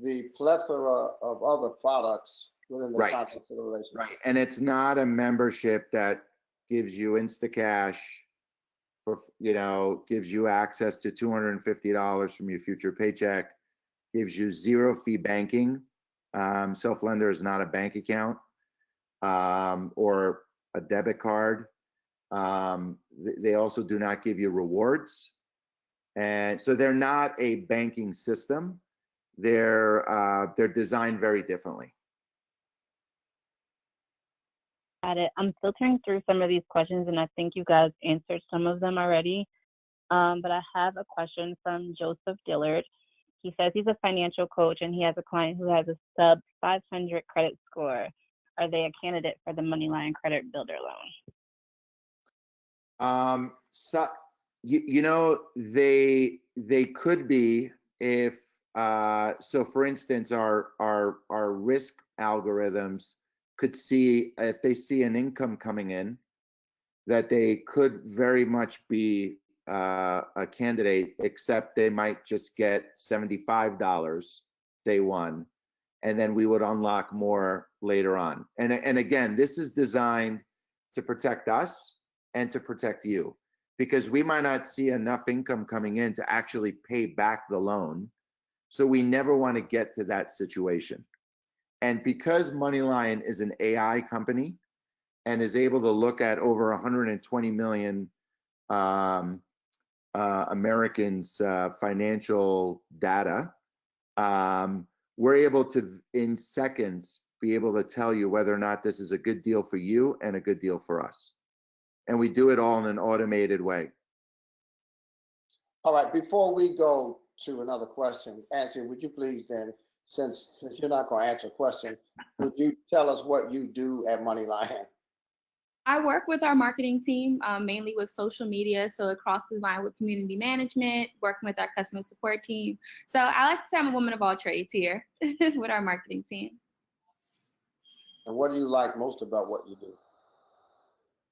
the plethora of other products within the context of the relationship. Right, and it's not a membership that gives you Instacash, for, you know, gives you access to $250 from your future paycheck, gives you zero fee banking. Self-lender is not a bank account or a debit card. They also do not give you rewards. And so they're not a banking system. They're designed very differently. Got it. I'm filtering through some of these questions, and I think you guys answered some of them already. But I have a question from Joseph Dillard. He says he's a financial coach and he has a client who has a sub 500 credit score. Are they a candidate for the Moneylion Credit Builder loan? So you know, they could be if so for instance, our risk algorithms could see, if they see an income coming in, that they could very much be a candidate, except they might just get $75 day one, and then we would unlock more later on. And again, this is designed to protect us and to protect you, because we might not see enough income coming in to actually pay back the loan. So we never want to get to that situation. And because Moneylion is an AI company and is able to look at over 120 million Americans' financial data, we're able to, in seconds, be able to tell you whether or not this is a good deal for you and a good deal for us. And we do it all in an automated way. All right, before we go to another question, Anthony, would you please then, since you're not going to answer a question, would you tell us what you do at Moneylion? I work with our marketing team, mainly with social media, so it crosses line with community management, working with our customer support team. So I like to say I'm a woman of all trades here with our marketing team. And what do you like most about what you do?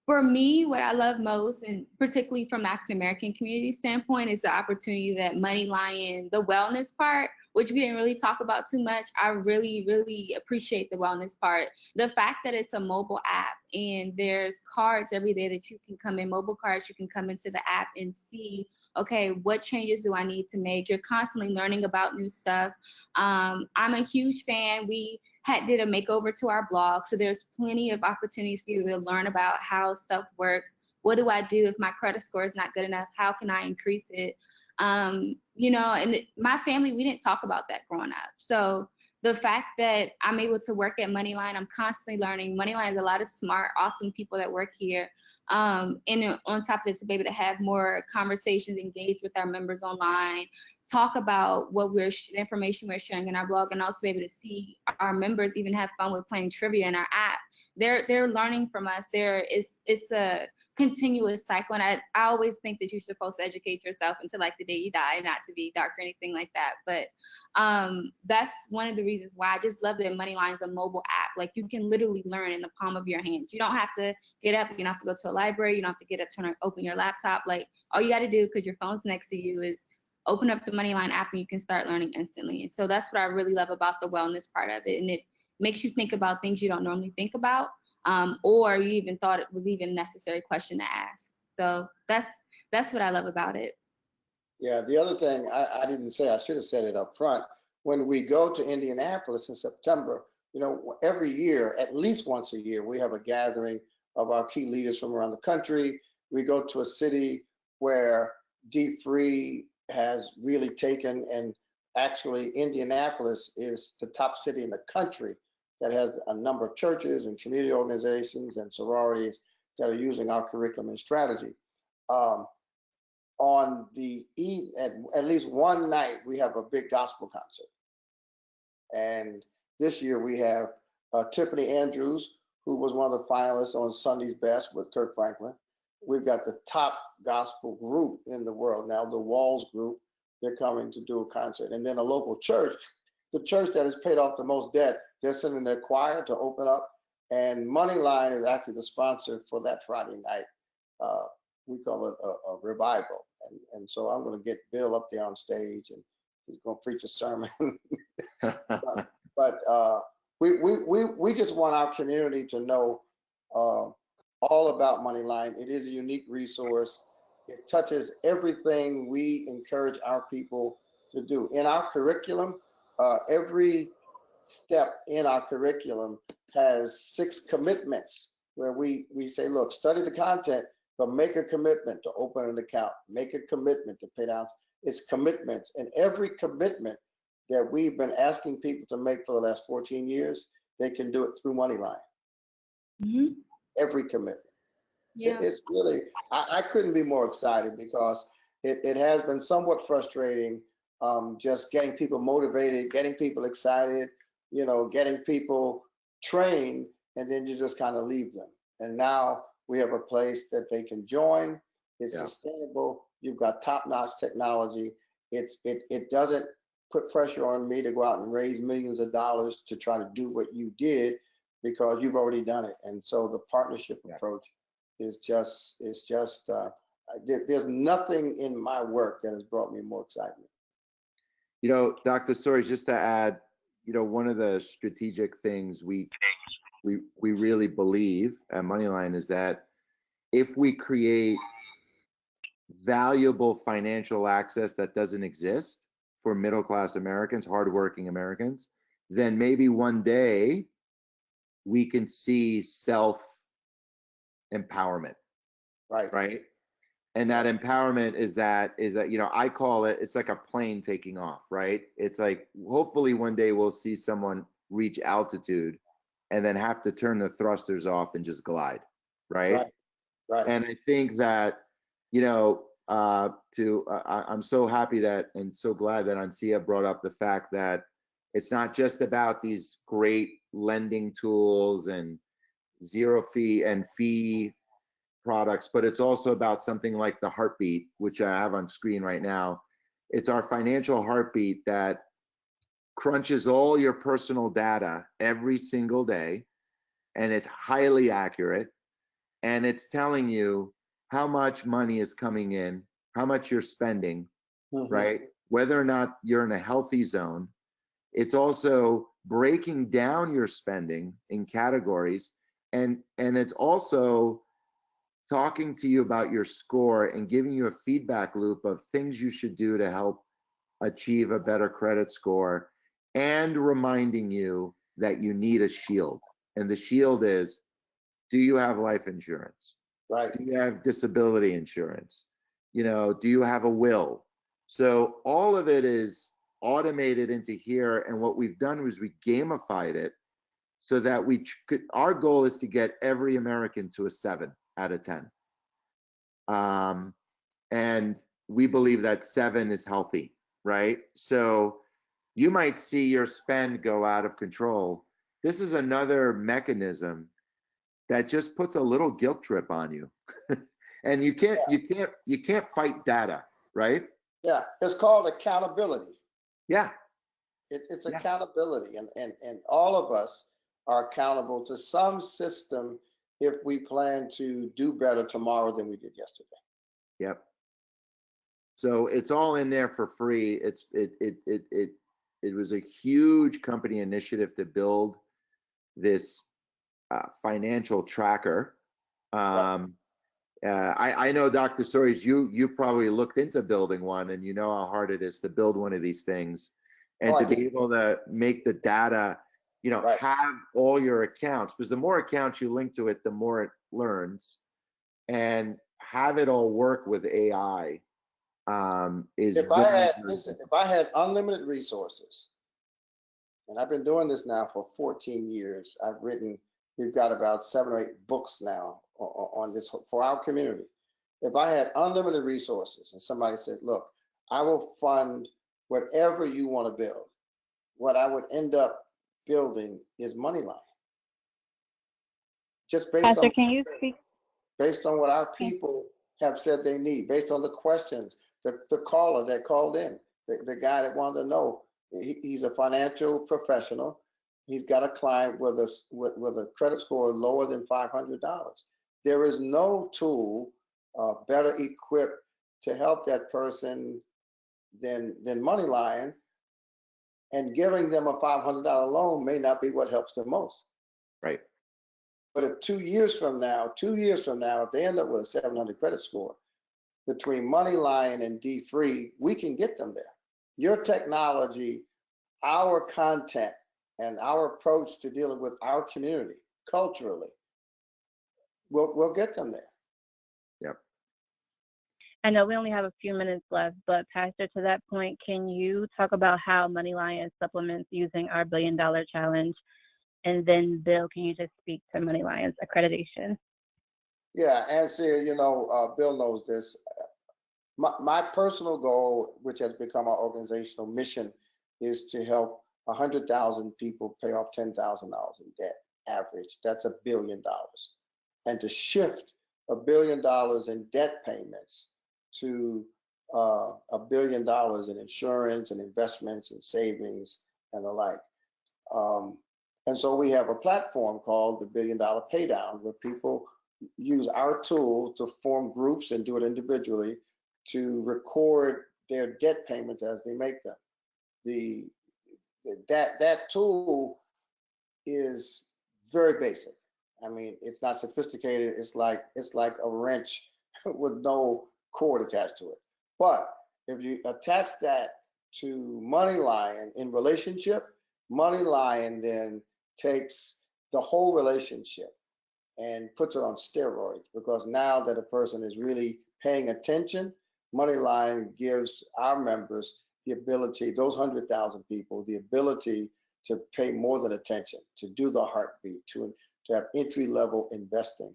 For me, what I love most, and particularly from the African American community standpoint, is the opportunity that Moneylion, the wellness part, which we didn't really talk about too much. I really, really appreciate the wellness part. The fact that it's a mobile app and there's cards every day that you can come in, mobile cards, you can come into the app and see, okay, what changes do I need to make? You're constantly learning about new stuff. I'm a huge fan. We did a makeover to our blog, so there's plenty of opportunities for you to learn about how stuff works. What do I do if my credit score is not good enough? How can I increase it? You know, and my family, we didn't talk about that growing up. So the fact that I'm able to work at Moneylion, I'm constantly learning. Moneylion has a lot of smart, awesome people that work here. And on top of this, to be able to have more conversations, engage with our members online, talk about what information we're sharing in our blog, and also be able to see our members even have fun with playing trivia in our app. They're learning from us. It's a continuous cycle, and I always think that you're supposed to educate yourself until like the day you die, not to be dark or anything like that. But that's one of the reasons why I just love that Moneylion is a mobile app. Like, you can literally learn in the palm of your hands. You don't have to get up. You don't have to go to a library. You don't have to get up, open your laptop. Like, all you got to do, because your phone's next to you, is open up the Moneylion app and you can start learning instantly. And so that's what I really love about the wellness part of it. And it makes you think about things you don't normally think about, or you even thought it was even a necessary question to ask. So that's what I love about it. Yeah, the other thing I didn't say, I should have said it up front. When we go to Indianapolis in September, you know, every year, at least once a year, we have a gathering of our key leaders from around the country. We go to a city where dfree has really taken, and actually Indianapolis is the top city in the country that has a number of churches and community organizations and sororities that are using our curriculum and strategy. On the at least one night, we have a big gospel concert. And this year we have Tiffany Andrews, who was one of the finalists on Sunday's Best with Kirk Franklin. We've got the top gospel group in the world now, the Walls Group. They're coming to do a concert. And then a local church, the church that has paid off the most debt, they're sending their choir to open up. And Moneyline is actually the sponsor for that Friday night. We call it a revival. And so I'm going to get Bill up there on stage, and he's going to preach a sermon. but we just want our community to know all about Moneyline. It is a unique resource. It touches everything we encourage our people to do. In our curriculum, every step in our curriculum has 6 commitments where we say, look, study the content, but make a commitment to open an account, make a commitment to pay down. It's commitments, and every commitment that we've been asking people to make for the last 14 years, they can do it through Moneyline. Mm-hmm. Every commitment. Yeah. It's really, I couldn't be more excited, because it has been somewhat frustrating, just getting people motivated, getting people excited, you know, getting people trained, and then you just kind of leave them. And now we have a place that they can join. It's sustainable. You've got top-notch technology. It doesn't put pressure on me to go out and raise millions of dollars to try to do what you did, because you've already done it. And so the partnership approach is just there's nothing in my work that has brought me more excitement. You know, Dr. Soaries, just to add, you know, one of the strategic things we really believe at Moneyline is that if we create valuable financial access that doesn't exist for middle-class Americans, hardworking Americans, then maybe one day we can see self-empowerment, right? And that empowerment is that, you know, I call it, it's like a plane taking off, right? It's like, hopefully one day we'll see someone reach altitude and then have to turn the thrusters off and just glide, right? Right. And I think that, you know, I'm so happy that, and so glad that Ansia brought up the fact that it's not just about these great lending tools and zero fee and fee products, but it's also about something like the Heartbeat, which I have on screen right now. It's our financial heartbeat that crunches all your personal data every single day, and it's highly accurate, and it's telling you how much money is coming in, how much you're spending, right? Whether or not you're in a healthy zone. It's also breaking down your spending in categories, and it's also talking to you about your score and giving you a feedback loop of things you should do to help achieve a better credit score, and reminding you that you need a shield. And the shield is, do you have life insurance? Right. Do you have disability insurance? You know, do you have a will? So all of it is automated into here. And what we've done was we gamified it so that our goal is to get every American to a 7 out of 10. And we believe that 7 is healthy, right? So you might see your spend go out of control. This is another mechanism that just puts a little guilt trip on you. And you can't fight data, right? Yeah, it's called accountability. Yeah. It's accountability, and all of us are accountable to some system if we plan to do better tomorrow than we did yesterday. Yep. So it's all in there for free. It was a huge company initiative to build this financial tracker. I know, Dr. Soaries, you probably looked into building one, and you know how hard it is to build one of these things, and to be able to make the data you know, Right. have all your accounts, because the more accounts you link to it, the more it learns, and have it all work with AI is If I very, had, very listen, if I had unlimited resources, and I've been doing this now for 14 years, we've got about 7 or 8 books now on this for our community. If I had unlimited resources and somebody said, look, I will fund whatever you want to build, what I would end up building is Moneyline. Just Pastor, can you speak? based on what our people have said they need, based on the questions, the caller that called in, the guy that wanted to know. He's a financial professional. He's got a client with a credit score lower than $500. There is no tool better equipped to help that person than Moneyline, and giving them a $500 loan may not be what helps them most. right. But if 2 years from now, if they end up with a 700 credit score, between Moneyline and dfree, we can get them there. Your technology, our content, and our approach to dealing with our community culturally, we'll get them there. Yep. I know we only have a few minutes left, but Pastor, to that point, can you talk about how Moneylion supplements using our $1 billion challenge? And then Bill, can you just speak to Moneylion's accreditation? Yeah, and see, you know, Bill knows this. My personal goal, which has become our organizational mission, is to help 100,000 people pay off $10,000 in debt average. That's $1 billion. And to shift $1 billion in debt payments to $1 billion in insurance and investments and savings and the like. And so we have a platform called the $1 Billion Paydown, where people use our tool to form groups and do it individually to record their debt payments as they make them. That tool is very basic. I mean, it's not sophisticated. It's like a wrench with no cord attached to it. But if you attach that to Moneylion in relationship, Moneylion then takes the whole relationship and puts it on steroids, because now that a person is really paying attention, Moneylion gives our members the ability, those 100,000 people, the ability to pay more than attention, to do the heartbeat, to have entry-level investing.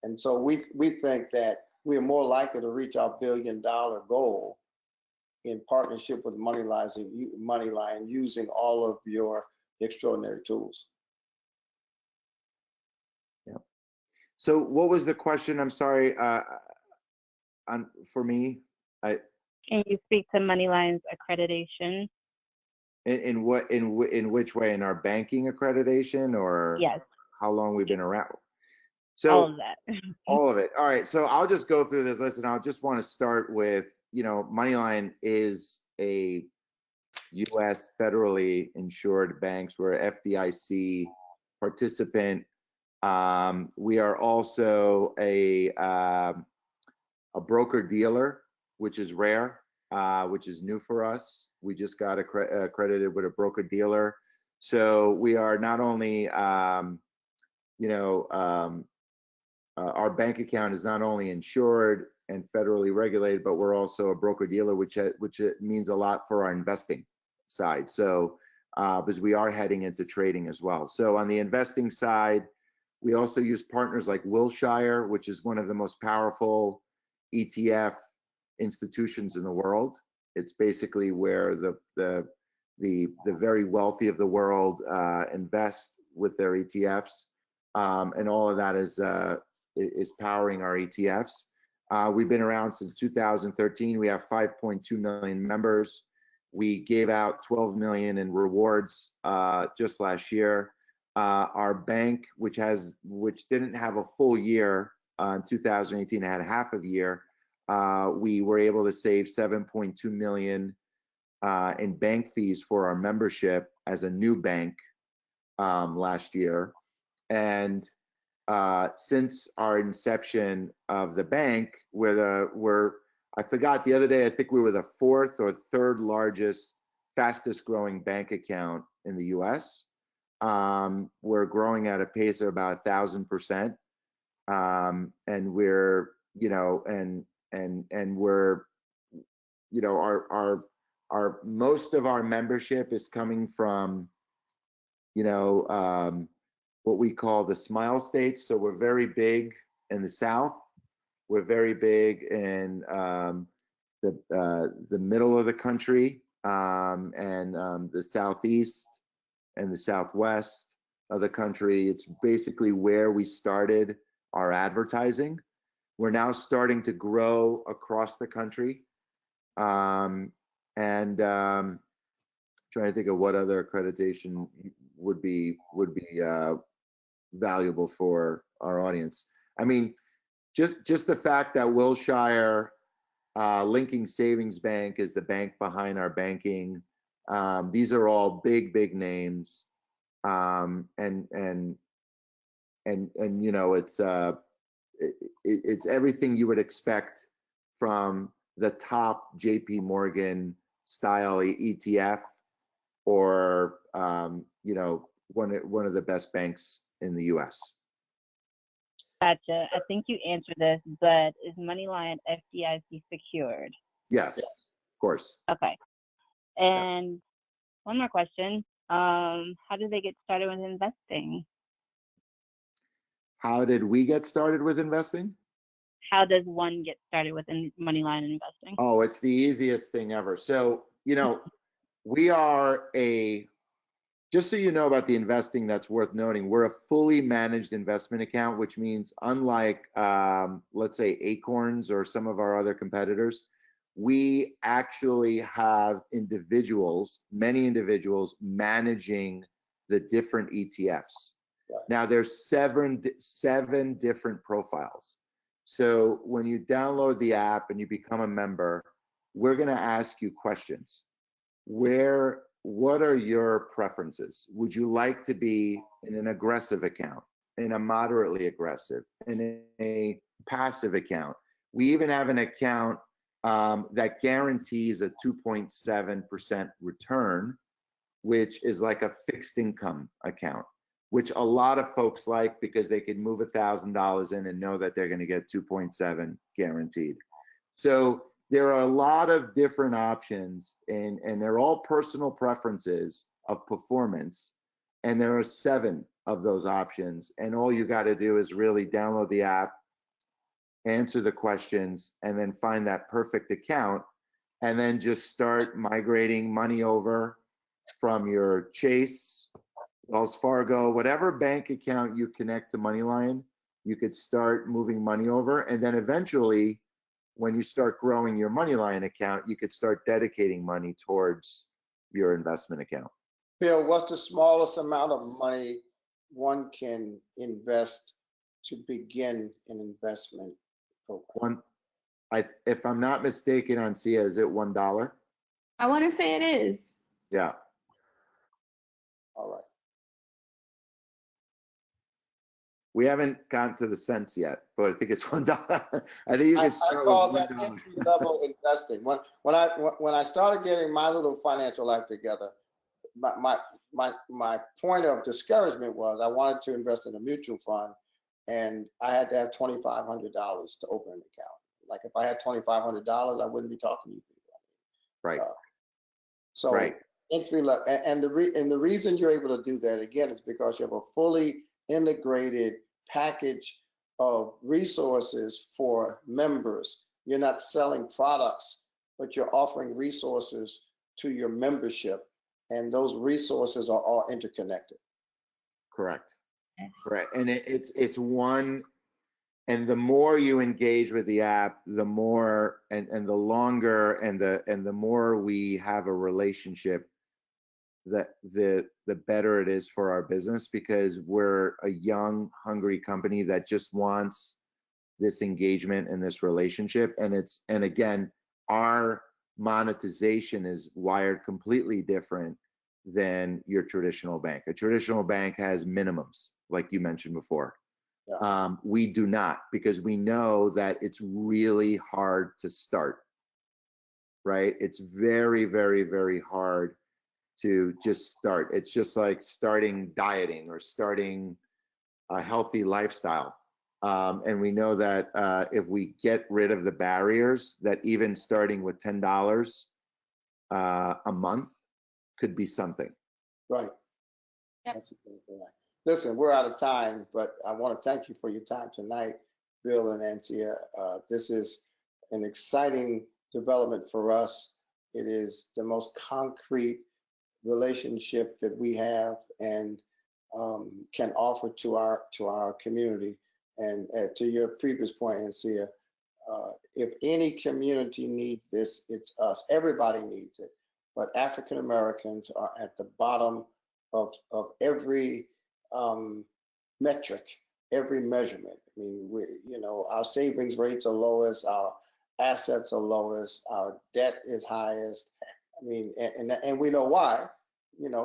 And so we think that we are more likely to reach our $1 billion goal in partnership with Moneylion using all of your extraordinary tools. Yeah. So what was the question? I'm sorry, for me? Can you speak to Moneylion's accreditation? In which way? In our banking accreditation, or Yes. how long we've been around? So all of that. all of it. All right. So I'll just go through this list, and I'll just want to start with, you know, Moneylion is a U.S. federally insured banks. We're FDIC participant. We are also a broker dealer, which is rare, which is new for us. We just got accredited with a broker dealer. So we are not only, our bank account is not only insured and federally regulated, but we're also a broker dealer, which means a lot for our investing side. So because we are heading into trading as well. So on the investing side, we also use partners like Wilshire, which is one of the most powerful ETF institutions in the world. It's basically where the very wealthy of the world invest with their ETFs, and all of that is powering our ETFs. We've been around since 2013. We have 5.2 million members. We gave out 12 million in rewards just last year. Our bank, which didn't have a full year in 2018, had half a year. We were able to save 7.2 million in bank fees for our membership as a new bank last year. And since our inception of the bank, I forgot the other day, I think we were the 4th or 3rd largest, fastest growing bank account in the US. we're growing at a pace of about 1,000%. And we're, you know, and we're, you know, our most of our membership is coming from, you know, what we call the smile states. So we're very big in the South. We're very big in the middle of the country, and the Southeast and the Southwest of the country. It's basically where we started our advertising. We're now starting to grow across the country. Trying to think of what other accreditation would be valuable for our audience. I mean, just the fact that Wilshire Linking Savings Bank is the bank behind our banking. These are all big names, and you know, it's everything you would expect from the top JP Morgan style ETF, or you know, one of the best banks in the US. Gotcha. I think you answered this, but is Moneylion FDIC secured? Yes, of course. Okay. And one more question. How did they get started with investing? How did we get started with investing? How does one get started with Moneylion investing? Oh, it's the easiest thing ever. So, you know, we are just so you know about the investing, that's worth noting, we're a fully managed investment account, which means unlike, let's say, Acorns or some of our other competitors, we actually have many individuals managing the different ETFs. Right. Now there's seven different profiles. So when you download the app and you become a member, we're going to ask you questions. What are your preferences? Would you like to be in an aggressive account, in a moderately aggressive, in a passive account? We even have an account that guarantees a 2.7% return, which is like a fixed income account, which a lot of folks like because they can move $1,000 in and know that they're going to get 2.7 guaranteed. So there are a lot of different options, and they're all personal preferences of performance. And there are 7 of those options. And all you got to do is really download the app, answer the questions, and then find that perfect account, and then just start migrating money over from your Chase, Wells Fargo, whatever bank account you connect to Moneylion, you could start moving money over. And then eventually, when you start growing your Moneylion account, you could start dedicating money towards your investment account. Bill, what's the smallest amount of money one can invest to begin an investment program? If I'm not mistaken, on Sia, is it $1? I want to say it is. Yeah. All right. We haven't gotten to the cents yet, but I think it's $1. I think you can start. I call that entry-level investing. When I started getting my little financial life together, my point of discouragement was I wanted to invest in a mutual fund, and I had to have $2,500 to open an account. Like if I had $2,500, I wouldn't be talking to you people. Right. So right. Entry level, and the reason you're able to do that again is because you have a fully integrated package of resources for members. You're not selling products, but you're offering resources to your membership, and those resources are all interconnected. Correct. Yes. Correct. And it's one, and the more you engage with the app, the more and the longer and the more we have a relationship, the better it is for our business, because we're a young, hungry company that just wants this engagement and this relationship. And again, our monetization is wired completely different than your traditional bank. A traditional bank has minimums, like you mentioned before. Yeah. We do not, because we know that it's really hard to start, right? It's very, very, very hard to just start. It's just like starting dieting or starting a healthy lifestyle. And we know that if we get rid of the barriers, that even starting with $10 a month could be something. Right. Yep. That's exactly right. Listen, we're out of time, but I want to thank you for your time tonight, Bill and Antia. This is an exciting development for us. It is the most concrete relationship that we have and can offer to our community. And to your previous point, Antia, if any community needs this, it's us. Everybody needs it, but African Americans are at the bottom of every metric, every measurement. I mean, our savings rates are lowest, our assets are lowest, our debt is highest. I mean, and we know why.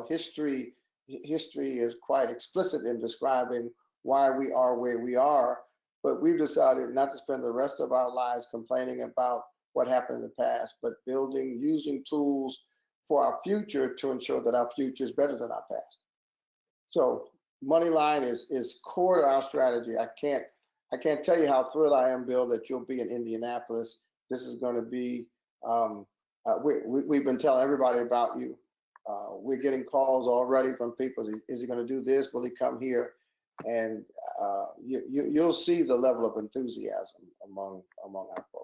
History is quite explicit in describing why we are where we are, but we've decided not to spend the rest of our lives complaining about what happened in the past, but using tools for our future to ensure that our future is better than our past. So Moneyline is core to our strategy. I can't tell you how thrilled I am, Bill, that you'll be in Indianapolis. This is going to be, we've been telling everybody about you. We're getting calls already from people. Is he going to do this? Will he come here? And you'll see the level of enthusiasm among our folks.